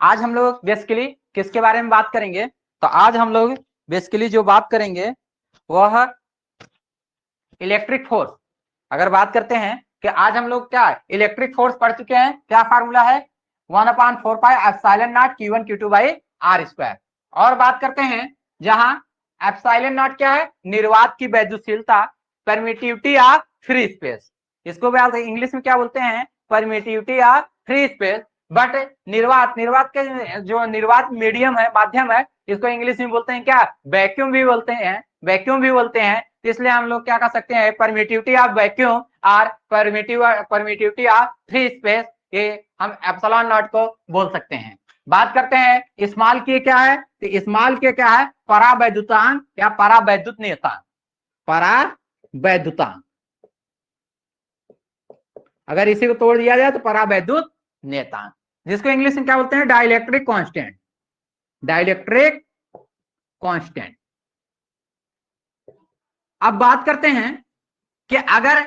आज हम लोग बेसिकली किसके बारे में बात करेंगे? तो आज हम लोग बेसिकली जो बात करेंगे वह इलेक्ट्रिक फोर्स। अगर बात करते हैं कि आज हम लोग क्या इलेक्ट्रिक फोर्स पढ़ चुके हैं, क्या फार्मूला है 1/4πε0 Q1 Q2 by R square. और बात करते हैं जहां एप्सिलॉन क्या है, निर्वात की वैद्युशीलता, परमिटिविटी ऑफ फ्री स्पेस। इसको इंग्लिश में क्या बोलते हैं, permittivity of free space. But निर्वात के जो निर्वात मीडियम है, माध्यम है, इसको इंग्लिश में बोलते हैं क्या, वैक्यूम भी बोलते हैं, वैक्यूम भी बोलते हैं। इसलिए हम लोग क्या कर सकते हैं, परमिटिविटी ऑफ वैक्यूम और परमिटिविटी ऑफ फ्री स्पेस, ये हम एप्सिलॉन नॉट को बोल सकते हैं। बात करते हैं स्मॉल के क्या है, तो स्मॉल के क्या है, परावैद्युतांक या परावैद्युत नियतांक। परावैद्युतांक अगर इसी को तोड़ दिया जाए तो परावैद्युत नियतांक, जिसको इंग्लिश में क्या बोलते हैं, डाइलेक्ट्रिक कांस्टेंट। Dielectric constant. अब बात करते हैं कि अगर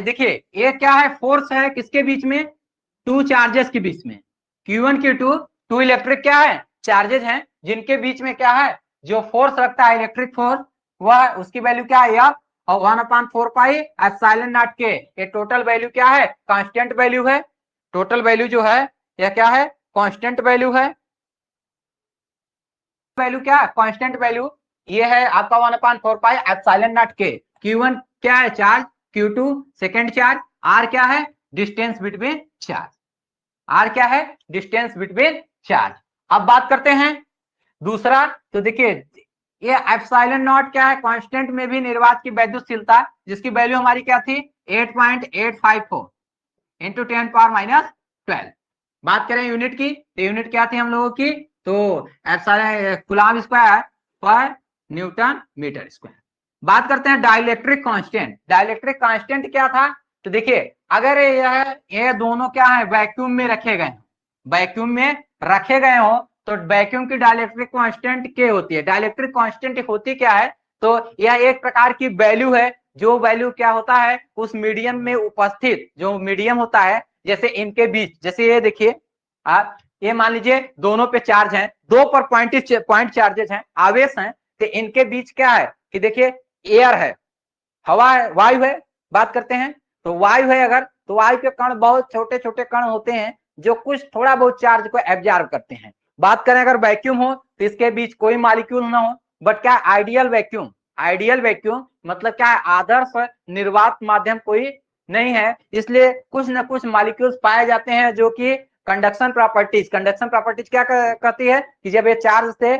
देखिए ये क्या है, फोर्स है किसके बीच में, टू चार्जेस के बीच में, Q1 Q2 टू इलेक्ट्रिक क्या है, चार्जेस हैं, जिनके बीच में क्या है, जो फोर्स रखता है इलेक्ट्रिक फोर्स, वह उसकी वैल्यू क्या है F, और 1/4πε0 के, ये टोटल वैल्यू क्या है, कांस्टेंट वैल्यू है। टोटल वैल्यू जो है यह क्या है, कांस्टेंट वैल्यू है। वैल्यू क्या है, कांस्टेंट वैल्यू, ये है आपका 1/4πε0 के। Q1 क्या है, charge, Q2 second charge, R क्या है, डिस्टेंस बिटवीन चार्ज। R क्या है, डिस्टेंस बिटवीन चार्ज। अब बात करते हैं दूसरा, तो देखिए ये एप्सिलॉन क्या है, कांस्टेंट में भी निर्वात की वैद्युशीलता, जिसकी वैल्यू हमारी क्या थी 8.854 इंटू 10⁻12। बात करें यूनिट की, तो यूनिट क्या थी हम लोगों की, तो कूलम्ब स्क्वायर पर न्यूटन मीटर स्क्वायर। बात करते हैं डाइलेक्ट्रिक कांस्टेंट। डाइलेक्ट्रिक कांस्टेंट क्या था, तो देखिए अगर ये दोनों क्या है, वैक्यूम में रखे गए, वैक्यूम में रखे गए हो, तो वैक्यूम की डाइलेक्ट्रिक कांस्टेंट क्या होती है, डाइलेक्ट्रिक कांस्टेंट होती क्या है, तो यह एक प्रकार की वैल्यू है, जो वैल्यू क्या होता है, उस मीडियम में उपस्थित जो मीडियम होता है, जैसे इनके बीच, जैसे ये देखिए आप, ये मान लीजिए दोनों पे चार्ज हैं, दो पर पॉइंट चार्जेस हैं, आवेश हैं, तो इनके बीच क्या है कि देखिए एयर है, हवा है, वायु है। बात करते हैं तो वायु है अगर, तो वायु के कण बहुत छोटे छोटे कण होते हैं, जो कुछ थोड़ा बहुत चार्ज को एब्जॉर्ब करते हैं। बात करें अगर वैक्यूम हो, तो इसके बीच कोई मॉलिक्यूल ना हो, बट क्या आइडियल वैक्यूम, आइडियल वैक्यूम मतलब क्या है, आदर्श निर्वात माध्यम कोई नहीं है, इसलिए कुछ ना कुछ मॉलिक्यूल्स पाए जाते हैं जो कि कंडक्शन प्रॉपर्टीज, कंडक्शन प्रॉपर्टीज क्या कहती है कि जब ये चार्ज से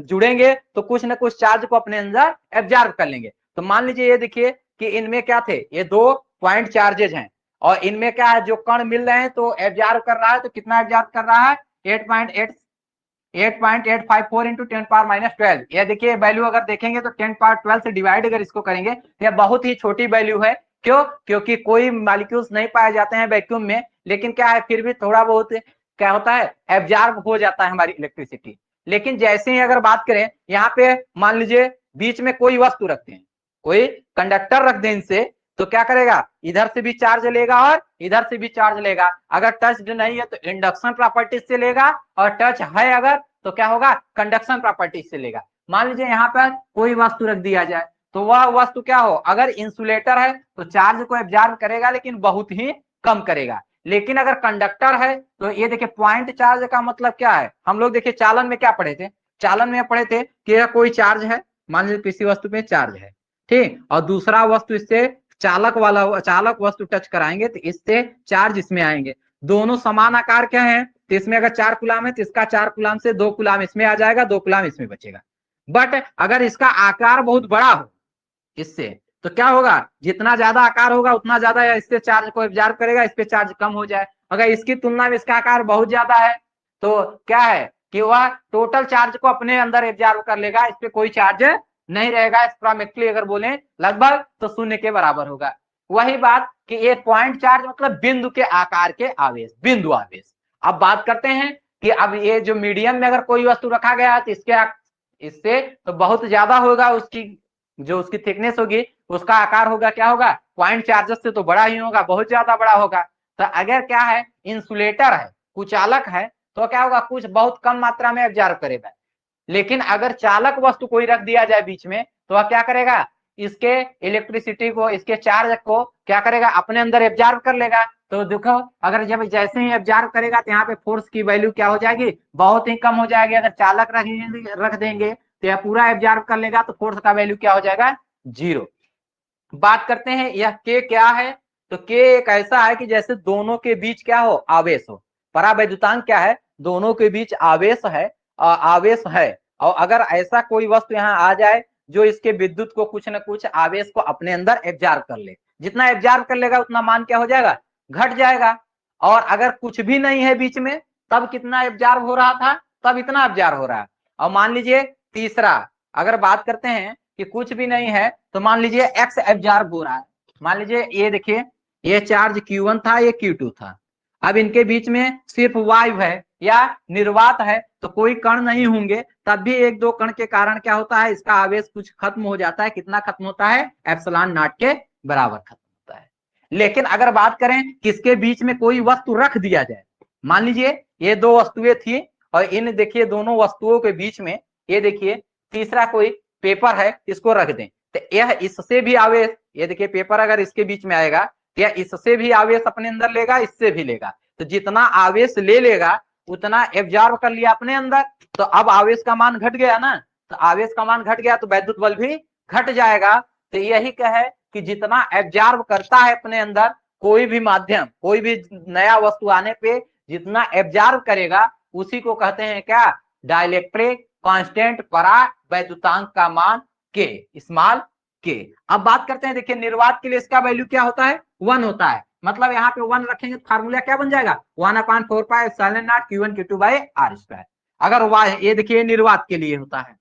जुड़ेंगे तो कुछ ना कुछ चार्ज को अपने अंदर एब्जॉर्ब कर लेंगे। तो मान लीजिए ये देखिए कि इनमें क्या थे, ये दो पॉइंट चार्जेज हैं, और इनमें क्या है, जो कण मिल रहे हैं तो एब्जॉर्ब कर रहा है, तो कितना एब्जॉर्ब कर रहा है 8.854 इंटू 10⁻12। ये देखिए वैल्यू अगर देखेंगे तो 10⁻12 से डिवाइड अगर इसको करेंगे तो यह बहुत ही छोटी वैल्यू है। क्यों, क्योंकि कोई मॉलिक्यूल्स नहीं पाए जाते हैं वैक्यूम में, लेकिन क्या है फिर भी थोड़ा बहुत क्या होता है, एब्जॉर्ब हो जाता है हमारी इलेक्ट्रिसिटी। लेकिन जैसे ही अगर बात करें, यहाँ पे मान लीजिए बीच में कोई वस्तु रखते हैं, कोई कंडक्टर रख दें इनसे, तो क्या करेगा, इधर से भी चार्ज लेगा और इधर से भी चार्ज लेगा। अगर टच नहीं है तो इंडक्शन प्रॉपर्टीज से लेगा, और टच है अगर तो क्या होगा, कंडक्शन प्रॉपर्टीज से लेगा। मान लीजिए यहाँ पर कोई वस्तु रख दिया जाए, तो वह वस्तु क्या हो, अगर इंसुलेटर है तो चार्ज को एब्जॉर्ब करेगा लेकिन बहुत ही कम करेगा। लेकिन अगर कंडक्टर है तो ये देखिए पॉइंट चार्ज का मतलब क्या है, हम लोग देखिए चालन में क्या पढ़े थे, चालन में पढ़े थे कि यह कोई चार्ज है, मान लीजिए किसी वस्तु में चार्ज है, ठीक, और दूसरा वस्तु इससे चालक वस्तु टच कराएंगे तो इससे चार्ज इसमें आएंगे, दोनों समान आकार के हैं, तो इसमें अगर 4 कूलम है तो इसका 4 कूलम से 2 कूलम इसमें आ जाएगा, 2 कूलम इसमें बचेगा। बट अगर इसका आकार बहुत बड़ा हो इससे, तो क्या होगा, जितना ज्यादा आकार होगा उतना ज्यादा इससे चार्ज को एब्जॉर्ब करेगा, इस पे चार्ज कम हो जाए। अगर इसकी तुलना में इसका आकार बहुत ज्यादा है तो क्या है कि वह टोटल चार्ज को अपने अंदर एब्जॉर्ब कर लेगा, इस पे कोई चार्ज नहीं रहेगा। एस्ट्रोमेट्रिकली अगर बोले लगभग तो शून्य के बराबर होगा। वही बात कि ये पॉइंट चार्ज मतलब बिंदु के आकार के आवेश, बिंदु आवेश। अब बात करते हैं कि अब ये जो मीडियम में अगर कोई वस्तु रखा गया है तो इससे तो बहुत ज्यादा होगा, उसकी जो उसकी थिकनेस होगी, उसका आकार होगा क्या होगा, पॉइंट चार्जेस से तो बड़ा ही होगा, बहुत ज्यादा बड़ा होगा। तो अगर क्या है, इंसुलेटर है, कुचालक है, तो क्या होगा, कुछ बहुत कम मात्रा में एब्जॉर्ब करेगा। लेकिन अगर चालक वस्तु कोई रख दिया जाए बीच में, तो वह क्या करेगा, इसके इलेक्ट्रिसिटी को, इसके चार्ज को क्या करेगा, अपने अंदर एब्जॉर्ब कर लेगा। तो देखो, अगर जब जैसे ही एब्जॉर्ब करेगा तो यहाँ पे फोर्स की वैल्यू क्या हो जाएगी, बहुत ही कम हो जाएगी। अगर चालक रख देंगे तो यह पूरा एब्जॉर्ब कर लेगा, तो फोर्स का वैल्यू क्या हो जाएगा, 0। बात करते हैं यह के क्या है, तो के एक ऐसा है कि जैसे दोनों के बीच क्या हो, आवेश हो। परावैद्युतांक क्या है, दोनों के बीच आवेश है, और अगर ऐसा कोई वस्तु यहाँ आ जाए जो इसके विद्युत को कुछ न कुछ आवेश को अपने अंदर एब्जॉर्ब कर ले, जितना एब्जॉर्ब कर लेगा उतना मान क्या हो जाएगा, घट जाएगा। और अगर कुछ भी नहीं है बीच में, तब कितना एब्जॉर्ब हो रहा था, तब इतना एब्जॉर्ब हो रहा है। और मान लीजिए तीसरा, अगर बात करते हैं कि कुछ भी नहीं है, तो मान लीजिए एक्स एब्जॉर्ब हो रहा है। मान लीजिए ये देखिए, ये चार्ज Q1 था, ये Q2 था। अब इनके बीच में सिर्फ वायु है या निर्वात है, तो कोई कण नहीं होंगे, तब भी एक दो कण के कारण क्या होता है, इसका आवेश कुछ खत्म हो जाता है। कितना खत्म होता है, एप्सिलॉन नॉट के बराबर खत्म होता है। लेकिन अगर बात करें किसके बीच में कोई वस्तु रख दिया जाए, मान लीजिए ये दो वस्तुएं थी, और इन देखिए दोनों वस्तुओं के बीच में ये देखिए तीसरा कोई पेपर है, इसको रख दें, तो यह इससे भी आवेश, ये देखिए पेपर अगर इसके बीच में आएगा तो यह इससे भी आवेश अपने अंदर लेगा, इससे भी लेगा। तो जितना आवेश ले लेगा उतना एब्जॉर्ब कर लिया अपने अंदर, तो अब आवेश का मान घट गया ना, तो आवेश का मान घट गया तो वैद्युत बल भी घट जाएगा। तो यही कहे कि जितना एब्जॉर्ब करता है अपने अंदर कोई भी माध्यम, कोई भी नया वस्तु आने पे जितना एब्जॉर्ब करेगा, उसी को कहते हैं क्या, डाइलेक्ट्रिक कांस्टेंट परावैद्युतांक का मान के, स्मॉल के। अब बात करते हैं, देखिए निर्वात के लिए इसका वैल्यू क्या होता है, 1 होता है। मतलब यहाँ पे 1 रखेंगे तो फार्मूला क्या बन जाएगा, 1/4 pi epsilon not Q1 Q2 bye r²। अगर ये देखिए निर्वात के लिए होता है।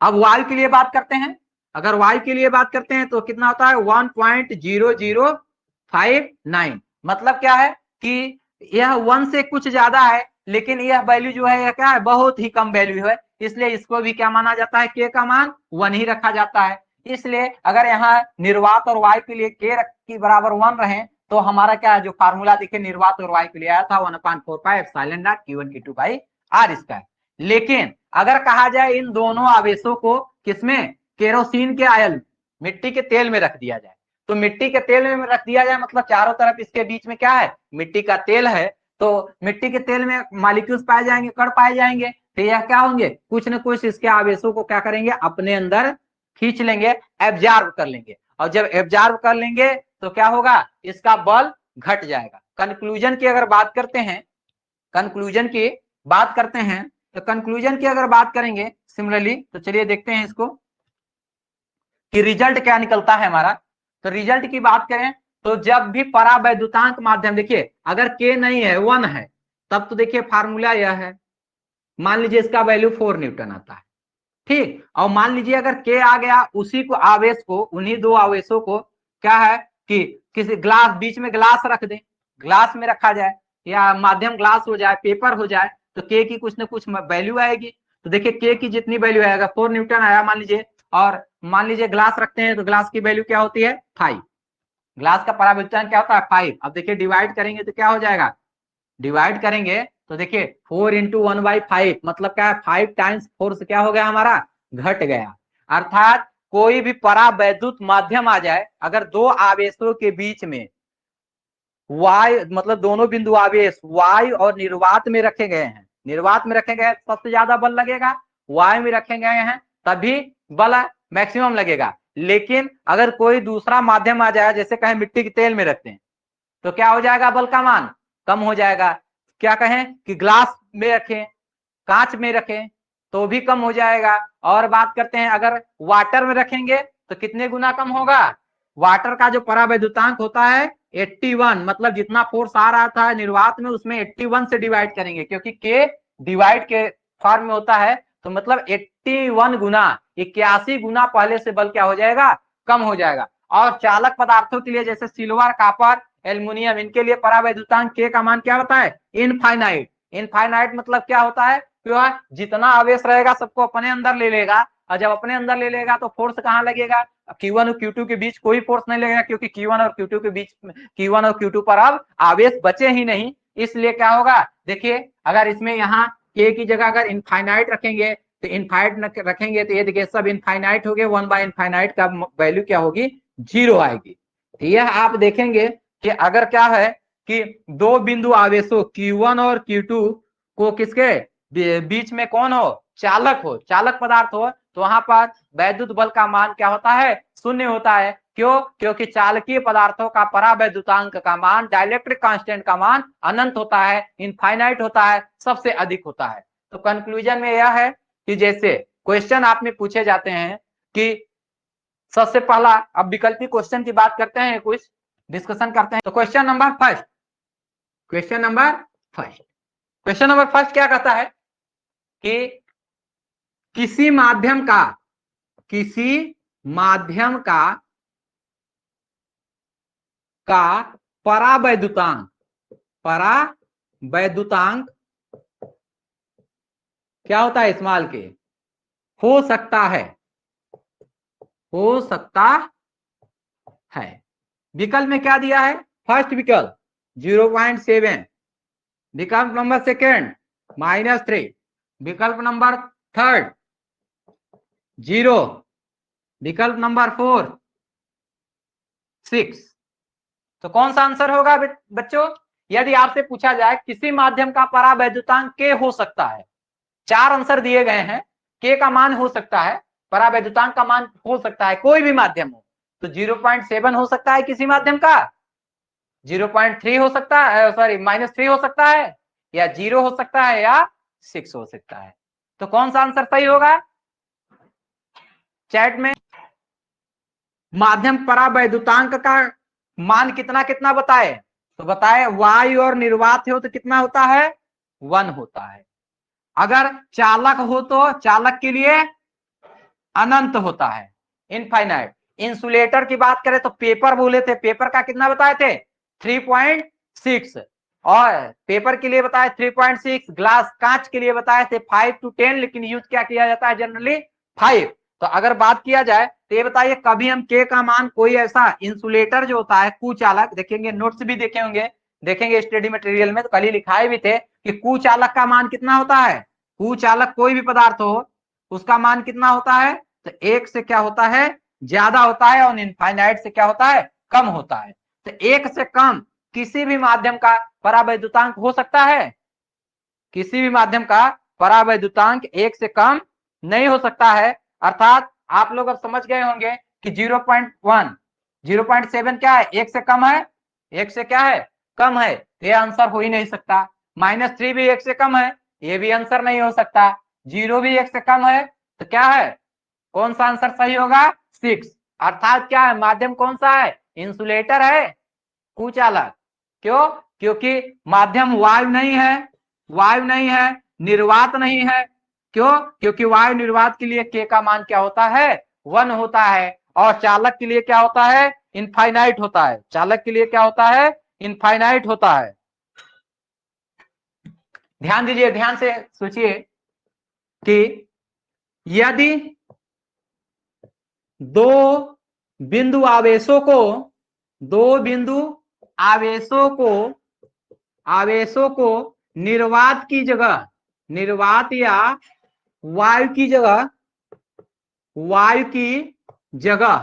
अब वायु के लिए बात करते हैं, अगर वायु के लिए बात करते हैं तो कितना होता है, 1.0059। मतलब क्या है कि यह 1 से कुछ ज्यादा है, लेकिन यह वैल्यू जो है यह क्या है, बहुत ही कम वैल्यू है, इसलिए इसको भी क्या माना जाता है, के का मान 1 ही रखा जाता है। इसलिए अगर यहाँ निर्वात और वायु के लिए के की बराबर 1 रहे, तो हमारा क्या है, जो फार्मूला देखिए निर्वात और वायु के लिए आया था, 1/4 pi epsilon not Q1 Q2 bye r²। लेकिन अगर कहा जाए इन दोनों आवेशों को किसमें, केरोसिन के आयल, मिट्टी के तेल में रख दिया जाए, तो मिट्टी के तेल में रख दिया जाए मतलब चारों तरफ इसके बीच में क्या है, मिट्टी का तेल है, तो मिट्टी के तेल में मॉलिक्यूल्स पाए जाएंगे, कण पाए जाएंगे, तो यह क्या होंगे, कुछ न कुछ इसके आवेशों को क्या करेंगे, अपने अंदर खींच लेंगे, एब्जॉर्ब कर लेंगे। और जब एब्जॉर्ब कर लेंगे तो क्या होगा, इसका बल घट जाएगा। कंक्लूजन की अगर बात करते हैं, कंक्लूजन की बात करते हैं, तो कंक्लूजन की अगर बात करेंगे सिमिलरली, तो चलिए देखते हैं इसको कि रिजल्ट क्या निकलता है हमारा। तो रिजल्ट की बात करें तो जब भी परावैद्युतांक माध्यम, देखिए अगर के नहीं है 1 है, तब तो देखिए फार्मूला यह है, मान लीजिए इसका वैल्यू 4 न्यूटन आता है, ठीक। और मान लीजिए अगर के आ गया, उसी को आवेश को, उन्हीं दो आवेशों को क्या है कि किसी ग्लास, बीच में ग्लास रख दें, ग्लास में रखा जाए या माध्यम ग्लास हो जाए, पेपर हो जाए, तो के की कुछ ना कुछ वैल्यू आएगी। तो देखिए के की जितनी वैल्यू आएगा, 4 न्यूटन आया मान लीजिए, और मान लीजिए ग्लास रखते हैं तो ग्लास की वैल्यू क्या होती है, 5। ग्लास का परावैद्युतांक क्या होता है, 5। अब देखिए डिवाइड करेंगे तो क्या हो जाएगा, डिवाइड करेंगे तो देखिए 4 × 1/5 मतलब क्या है, 5 टाइम्स फोर्स क्या हो गया हमारा, घट गया। अर्थात कोई भी परावैद्युत माध्यम आ जाए, अगर दो आवेशों के बीच में वायु, मतलब दोनों बिंदु आवेश वायु और निर्वात में रखे गए हैं, निर्वात में रखे गए सबसे ज्यादा बल लगेगा, वायु में रखे गए हैं तभी बल मैक्सिमम लगेगा। लेकिन अगर कोई दूसरा माध्यम आ जाए, जैसे कहें मिट्टी के तेल में रखते हैं, तो क्या हो जाएगा, बल का मान कम हो जाएगा। क्या कहें कि ग्लास में रखें, कांच में रखें, तो भी कम हो जाएगा। और बात करते हैं अगर वाटर में रखेंगे तो कितने गुना कम होगा, वाटर का जो परावैद्युतांक होता है 81, मतलब जितना फोर्स आ रहा था निर्वात में उसमें 81 से डिवाइड करेंगे, क्योंकि के डिवाइड के फॉर्म में होता है, तो मतलब 81 गुना, 81 गुना पहले से बल क्या हो जाएगा, कम हो जाएगा। और चालक पदार्थों के लिए जैसे सिल्वर, कॉपर, एल्युमिनियम, इनके लिए परावैद्युतांक के का मान क्या होता है, इनफाइनाइट। इनफाइनाइट मतलब क्या होता है, जितना आवेश रहेगा सबको अपने अंदर ले लेगा, और जब अपने अंदर ले लेगा तो फोर्स कहाँ लगेगा, Q1 और Q2 के बीच कोई फोर्स नहीं लगेगा, क्योंकि Q1 और Q2 के बीच, Q1 और Q2 पर अब आवेश बचे ही नहीं, इसलिए क्या होगा, देखिए अगर इसमें यहाँ k की जगह अगर इनफाइनाइट रखेंगे तो इनफाइनाइट रखेंगे तो ये देखिए सब इनफाइनाइट हो गए, 1/इनफाइनाइट का वैल्यू क्या होगी, 0 आएगी। तो यह आप देखेंगे कि अगर क्या है कि दो बिंदु आवेशों Q1 और Q2 को किसके बीच में कौन हो, चालक हो, चालक पदार्थ हो, तो वहां पर वैद्युत बल का मान क्या होता है, 0 होता है। क्यों, क्योंकि चालकीय पदार्थों का परावैद्युतांक का मान, डाइलेक्ट्रिक कांस्टेंट का मान अनंत होता है, इनफाइनाइट होता है, सबसे अधिक होता है। तो कंक्लूजन में यह है कि जैसे क्वेश्चन आप में पूछे जाते हैं कि सबसे पहला, अब विकल्पी क्वेश्चन की बात करते हैं, कुछ डिस्कशन करते हैं। तो क्वेश्चन नंबर फर्स्ट क्या कहता है कि किसी माध्यम का परावैद्युतांक क्या होता है, इस्तेमाल के हो सकता है। विकल्प में क्या दिया है, फर्स्ट विकल्प 0.7, विकल्प नंबर सेकेंड -3, विकल्प नंबर थर्ड 0, विकल्प नंबर 4 6। तो कौन सा आंसर होगा बच्चों, यदि आपसे पूछा जाए किसी माध्यम का परावैद्युतांक k हो सकता है, 4 आंसर दिए गए हैं, k का मान हो सकता है, परावैद्युतांक का मान हो सकता है, कोई भी माध्यम हो, तो 0.7 हो सकता है किसी माध्यम का, 0.3 हो सकता है, सॉरी -3 हो सकता है, या 0 हो सकता है, या 6 हो सकता है। तो कौन सा आंसर सही होगा, चैट में माध्यम परावैद्युतांक का मान कितना कितना बताए, तो बताए वायु और निर्वात हो तो कितना होता है, 1 होता है। अगर चालक हो तो चालक के लिए अनंत होता है, इनफाइनाइट। इंसुलेटर की बात करें तो पेपर बोले थे, पेपर का कितना बताए थे, 3.6, और पेपर के लिए बताए 3.6, ग्लास कांच के लिए बताए थे 5 to 10, लेकिन यूज क्या किया जाता है जनरली 5। तो अगर बात किया जाए तो ये बताइए कभी हम के का मान, कोई ऐसा इंसुलेटर जो होता है कुचालक, देखेंगे नोट्स भी देखे होंगे, देखेंगे स्टडी मटेरियल में, तो कल ही लिखाए भी थे कि कुचालक का मान कितना होता है, कुचालक कोई भी पदार्थ हो उसका मान कितना होता है, तो 1 से क्या होता है, ज्यादा होता है, और इनफाइनाइट से क्या होता है, कम होता है। तो 1 से कम किसी भी माध्यम का परावैद्युतांक हो सकता है, किसी भी माध्यम का परावैद्युतांक 1 से कम नहीं हो सकता है। अर्थात आप लोग अब समझ गए होंगे कि 0.1 0.7 क्या है, 1 से कम है, 1 से क्या है, कम है, तो ये आंसर हो ही नहीं सकता। -3 भी 1 से कम है, ये भी आंसर नहीं हो सकता। 0 भी 1 से कम है, तो क्या है, कौन सा आंसर सही होगा, 6। अर्थात क्या है, माध्यम कौन सा है, इंसुलेटर है, कुचालक। क्यों, क्योंकि माध्यम वायु नहीं है, निर्वात नहीं है। क्यों, क्योंकि वायु निर्वात के लिए k का मान क्या होता है, 1 होता है, और चालक के लिए क्या होता है, इनफाइनाइट होता है, चालक के लिए क्या होता है, इनफाइनाइट होता है। ध्यान दीजिए, ध्यान से सोचिए कि यदि दो बिंदु आवेशों को निर्वात की जगह, निर्वात या वायु की जगह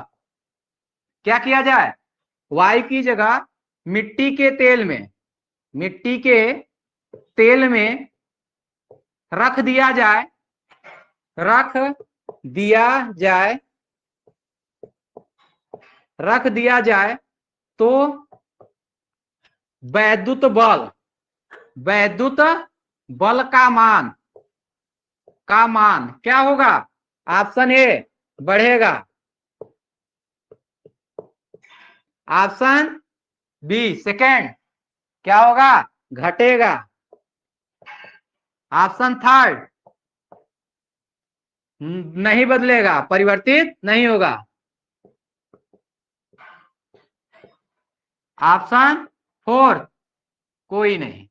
क्या किया जाए, वायु की जगह मिट्टी के तेल में रख दिया जाए तो वैद्युत बल का मान क्या होगा, ऑप्शन ए बढ़ेगा, ऑप्शन बी सेकेंड क्या होगा, घटेगा, ऑप्शन थर्ड नहीं बदलेगा, परिवर्तित नहीं होगा, ऑप्शन फोर्थ कोई नहीं।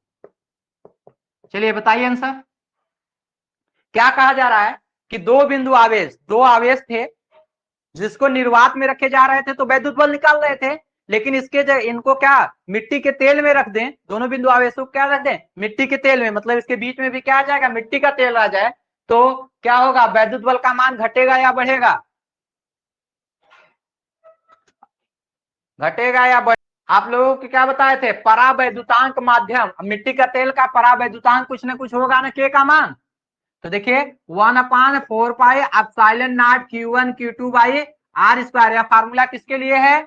चलिए बताइए आंसर क्या कहा जा रहा है कि दो आवेश थे जिसको निर्वात में रखे जा रहे थे, तो वैद्युत बल निकाल रहे थे, लेकिन इसके इनको क्या मिट्टी के तेल में रख दें, दोनों बिंदु आवेशों को क्या रख दें, मिट्टी के तेल में, मतलब इसके बीच में भी क्या आ जाएगा, मिट्टी का तेल आ जाए, तो क्या होगा, वैद्युत बल का मान घटेगा या बढ़ेगा, घटेगा या बढ़ेगा। आप लोगों को क्या बताए थे, परावैद्युतांक माध्यम, मिट्टी का तेल का परावैद्युतांक कुछ ना कुछ होगा ना, के का मान। तो देखिए 1/4 epsilon not Q1 Q2 by R square, या फार्मूला किसके लिए है,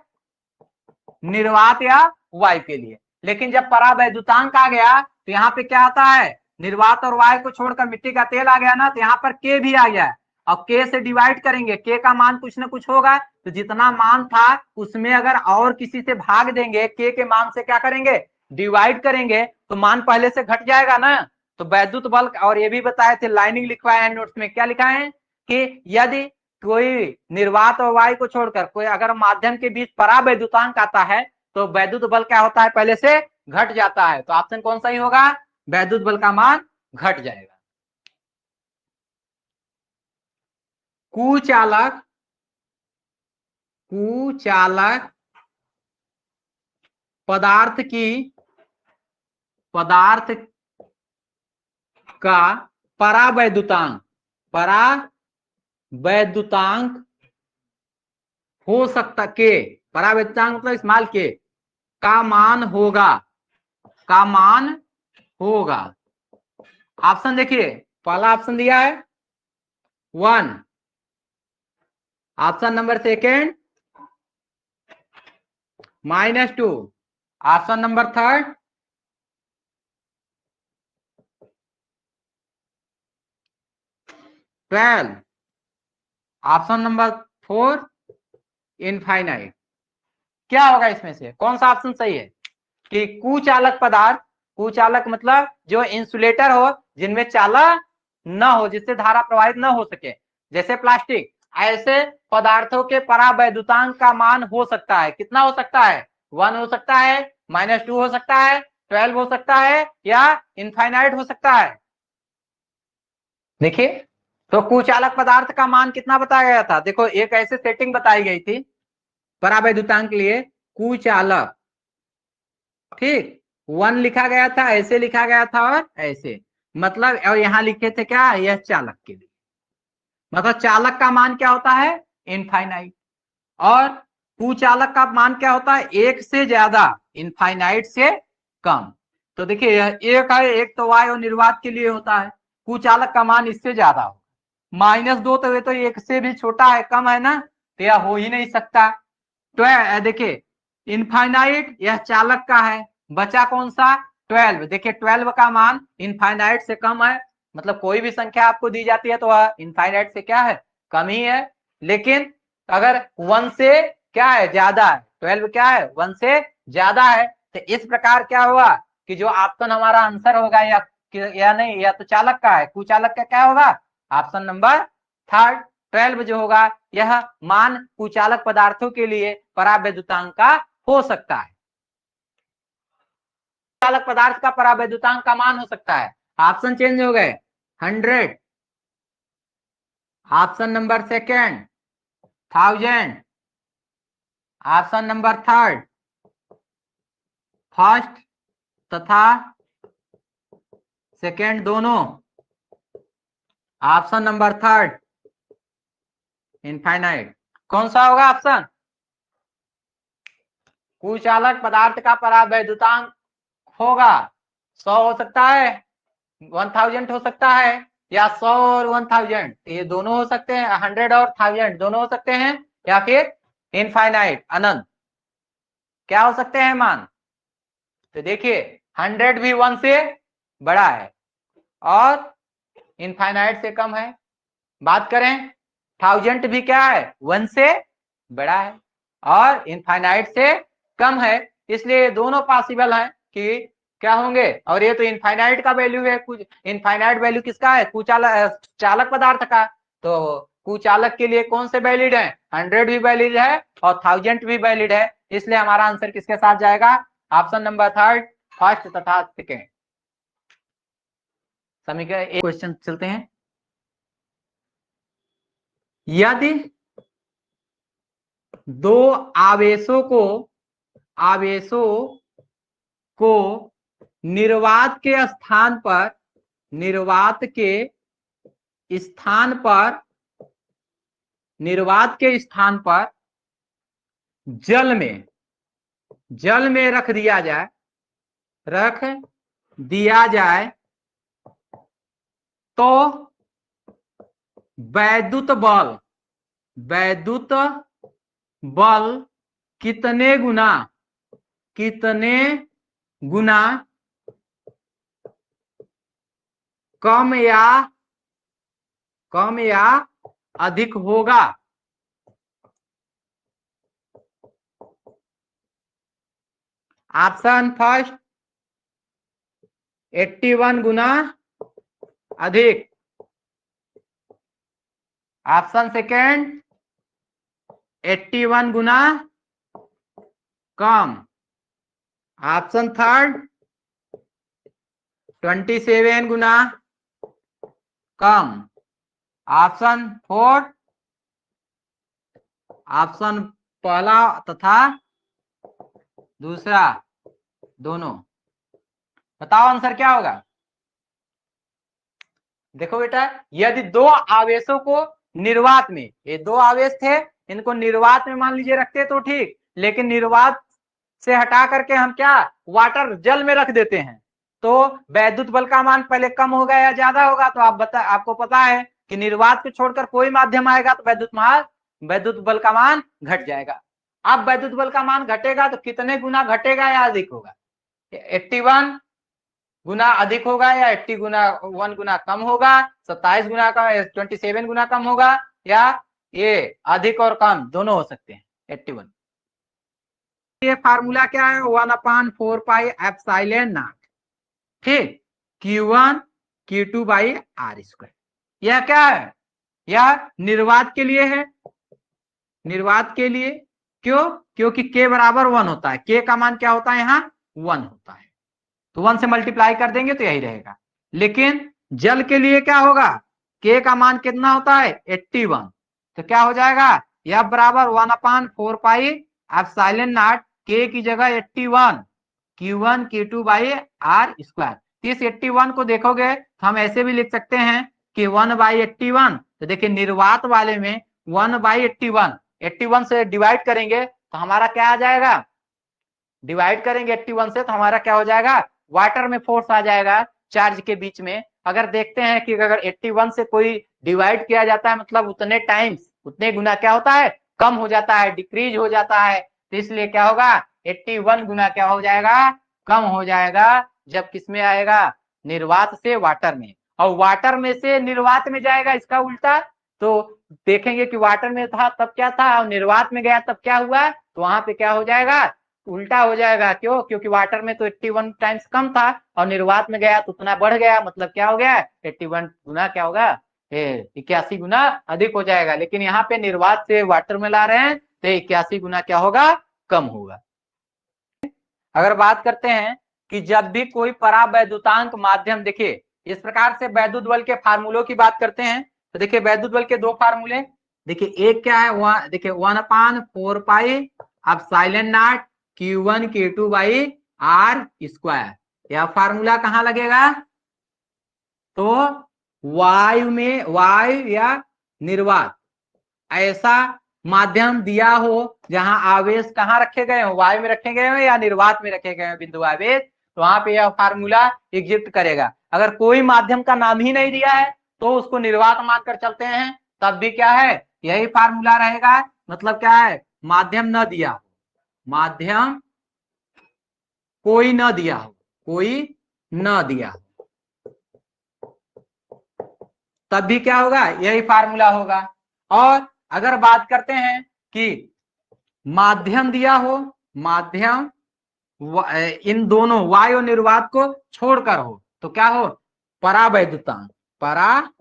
निर्वात या वायु के लिए। लेकिन जब परावैद्युतांक आ गया तो यहाँ पे क्या आता है, निर्वात और वायु को छोड़कर मिट्टी का तेल आ गया ना, तो यहाँ पर के भी आ गया, और के से डिवाइड करेंगे, के का मान कुछ ना कुछ होगा, तो जितना मान था उसमें अगर और किसी से भाग देंगे, के मान से क्या करेंगे, डिवाइड करेंगे, तो मान पहले से घट जाएगा ना। तो वैद्युत बल, और ये भी बताए थे, लाइनिंग लिखवाए हैं नोट्स में, क्या लिखा है कि यदि कोई निर्वात और वायु को छोड़कर कोई अगर माध्यम के बीच परावैद्युतांक आता है तो वैद्युत बल क्या होता है, पहले से घट जाता है। तो ऑप्शन कौन सा ही होगा, वैद्युत बल का मान घट जाएगा। कुचालक पदार्थ का परावैद्युतांक हो सकता, के परावैद्युतांक मतलब स्मॉल के का मान होगा। ऑप्शन देखिए, पहला ऑप्शन दिया है 1, option number second -2, option number third 12, option number 4 infinite. क्या होगा इसमें से, कौन सा ऑप्शन सही है कि कुचालक पदार्थ, कुचालक मतलब जो इंसुलेटर हो, जिनमें चाला न हो, जिससे धारा प्रवाहित न हो सके, जैसे प्लास्टिक, ऐसे पदार्थों के परावैद्युतांक का मान हो सकता है, कितना हो सकता है, 1 हो सकता है, -2 हो सकता है, 12 हो सकता है, या इनफाइनाइट हो सकता है। देखिए, तो कुचालक पदार्थ का मान कितना बताया गया था, देखो एक ऐसे सेटिंग बताई गई थी परावैद्युतांक के लिए, कुचालक, ठीक, 1 लिखा गया था, ऐसे लिखा गया था और ऐसे, मतलब, और यहां लिखे थे क्या, यह चालक के लिए, मतलब चालक का मान क्या होता है, इनफाइनाइट, और कुचालक का मान क्या होता है, 1 से ज्यादा, इनफाइनाइट से कम। तो देखिए यह एक है, एक तो वायु और निर्वात के लिए होता है, कुचालक का मान इससे ज्यादा हो, -2 तो ये तो 1 से भी छोटा है, कम है ना, तो यह हो ही नहीं सकता। तो देखिए इनफाइनाइट यह चालक का है, बचा कौन सा, 12, देखिए 12 का मान इनफाइनाइट से कम है, मतलब कोई भी संख्या आपको दी जाती है तो वह इनफाइनाइट से क्या है, कम ही है। लेकिन अगर 1 से क्या है, ज्यादा है, 12 क्या है, 1 से ज्यादा है, तो इस प्रकार क्या हुआ कि जो ऑप्शन हमारा आंसर होगा, या नहीं, या तो चालक का है, कुचालक का क्या होगा, ऑप्शन नंबर थर्ड, 12 जो होगा, यह मान कुचालक पदार्थों के लिए परावैद्युतांक का हो सकता है, कुचालक पदार्थ का परावैद्युतांक का मान हो सकता है। ऑप्शन चेंज हो गए, 100, option number second 1000, option number third first तथा सेकेंड दोनों, ऑप्शन नंबर थर्ड इनफाइनाइट। कौन सा होगा ऑप्शन, कुचालक पदार्थ का परावैद्युतांक होगा 100 हो सकता है, 1000 हो सकता है, या 100 और 1000 ये दोनों हो सकते हैं, 100 और 1000 दोनों हो सकते हैं, या फिर इनफाइनाइट अनंत, क्या हो सकते हैं मान। तो देखिए 100 भी 1 से बड़ा है और इनफाइनाइट से कम है, बात करें 1000 भी क्या है, 1 से बड़ा है और इनफाइनाइट से कम है, इसलिए दोनों पॉसिबल है कि क्या होंगे, और ये तो इनफाइनाइट का वैल्यू है, कुछ इनफाइनाइट वैल्यू किसका है, कुचालक चालक पदार्थ का, तो कुचालक के लिए कौन से वैलिड है, 100 भी वैलिड है और 1000 भी वैलिड है, इसलिए हमारा आंसर किसके साथ जाएगा, ऑप्शन नंबर थर्ड, फर्स्ट तथा सेकेंड। समीकरण एक क्वेश्चन चलते हैं, यदि दो आवेशों को आवेशों को निर्वात के स्थान पर जल में रख दिया जाए तो वैद्युत बल कितने गुना कम या अधिक होगा। ऑप्शन फर्स्ट 81 गुना अधिक, ऑप्शन सेकेंड 81 गुना कम, ऑप्शन थर्ड 27 गुना कम, ऑप्शन फोर्थ, ऑप्शन पहला तथा दूसरा दोनों। बताओ आंसर क्या होगा। देखो बेटा, यदि दो आवेशों को निर्वात में, ये दो आवेश थे, इनको निर्वात में मान लीजिए रखते तो ठीक, लेकिन निर्वात से हटा करके हम क्या वाटर जल में रख देते हैं, तो वैद्युत बल का मान पहले कम होगा या ज्यादा होगा। तो आपको पता है कि निर्वात को छोड़कर कोई माध्यम आएगा तो वैद्युत बल का मान घट जाएगा। अब वैद्युत बल का मान घटेगा तो कितने गुना घटेगा या अधिक होगा। 81 गुना अधिक होगा या 81 गुना कम होगा, 27 गुना का 27 गुना कम होगा, या ये अधिक और कम दोनों हो सकते हैं। 81 ये फार्मूला क्या है 1/4 पाई एप्सिलॉन नॉट, ठीक, Q1 Q2 by R square. यह क्या है, यह निर्वात के लिए है, निर्वात के लिए। क्यों, क्योंकि K बराबर 1 होता है, K का मान क्या होता है यहाँ 1 होता है, तो 1 से मल्टीप्लाई कर देंगे तो यही रहेगा। लेकिन जल के लिए क्या होगा, K का मान कितना होता है 81, तो क्या हो जाएगा यह बराबर 1/4 पाई एप्सिलॉन नॉट, K की जगह 81 Q1 Q2 by R square. इस 81 को देखोगे तो हम ऐसे भी लिख सकते हैं कि 1/81, तो देखिए निर्वात वाले में 1/81 से डिवाइड करेंगे तो हमारा क्या आ जाएगा, डिवाइड करेंगे 81 से तो हमारा क्या हो जाएगा, वाटर में फोर्स आ जाएगा चार्ज के बीच में। अगर देखते हैं कि अगर 81 से कोई डिवाइड किया जाता है मतलब उतने टाइम्स, उतने गुना क्या होता है, कम हो जाता है, डिक्रीज हो जाता है, तो इसलिए क्या होगा 81 गुना क्या हो जाएगा, कम हो जाएगा। जब किसमें आएगा, निर्वात से वाटर में, और वाटर में से निर्वात में जाएगा इसका उल्टा, तो देखेंगे कि वाटर में था तब क्या था और निर्वात में गया तब क्या हुआ, तो वहां पे क्या हो जाएगा, उल्टा हो जाएगा। क्यों, क्योंकि वाटर में तो 81 टाइम्स कम था और निर्वात में गया तो उतना बढ़ गया, मतलब क्या हो गया 81 गुना क्या होगा 81 गुना अधिक हो जाएगा। लेकिन यहाँ पे निर्वात से वाटर में ला रहे हैं तो 81 गुना क्या होगा, कम होगा। अगर बात करते हैं कि जब भी कोई परावैद्युतांक माध्यम, देखिए इस प्रकार से वैद्युत बल के फार्मूलों की बात करते हैं तो देखिए वैद्युत बल के दो फार्मूले, देखिए एक क्या है, देखिए 1/4 pi epsilon not Q1 Q2 by R square. यह फार्मूला कहाँ लगेगा, तो वायु या निर्वात ऐसा माध्यम दिया हो जहां आवेश कहाँ रखे गए हो, वायु में रखे गए हो या निर्वात में रखे गए हो बिंदु आवेश, तो वहां पे यह फार्मूला एग्जिस्ट करेगा। अगर कोई माध्यम का नाम ही नहीं दिया है तो उसको निर्वात मानकर चलते हैं, तब भी क्या है यही फार्मूला रहेगा। मतलब क्या है, माध्यम न दिया हो, माध्यम कोई न दिया हो, कोई न दिया हो, तब भी क्या होगा, यही फार्मूला होगा। और अगर बात करते हैं कि माध्यम दिया हो, माध्यम इन दोनों वायु और निर्वात को छोड़कर हो, तो क्या हो, परावैद्युतांक, परावैद्युतांक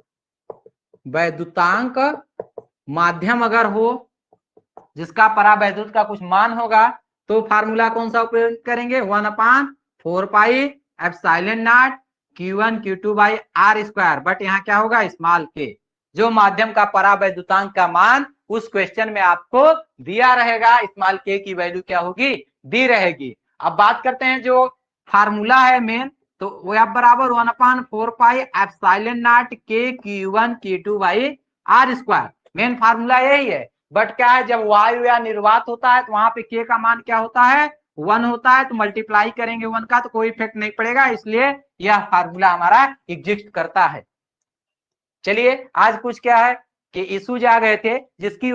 माध्यम अगर हो जिसका परावैद्युत का कुछ मान होगा, तो फार्मूला कौन सा उपयोग करेंगे 1/4 pi epsilon not Q1 Q2 by R square. But यहाँ क्या होगा स्मॉल के, जो माध्यम का परावैद्युतांक का मान उस क्वेश्चन में आपको दिया रहेगा, स्मॉल के की वैल्यू क्या होगी दी रहेगी। अब बात करते हैं जो फार्मूला है मेन, तो वो F बराबर 1/4 पाई एप्सिलॉन नॉट के Q1 Q2 by R square. Main formula यही है, बट क्या है जब वायु या निर्वात होता है तो वहां पे के का मान क्या होता है 1 होता है, तो मल्टीप्लाई करेंगे 1 का तो कोई इफेक्ट नहीं पड़ेगा, इसलिए यह फार्मूला हमारा एग्जिस्ट करता है। चलिए आज कुछ क्या है कि इश्यूज आ गए थे जिसकी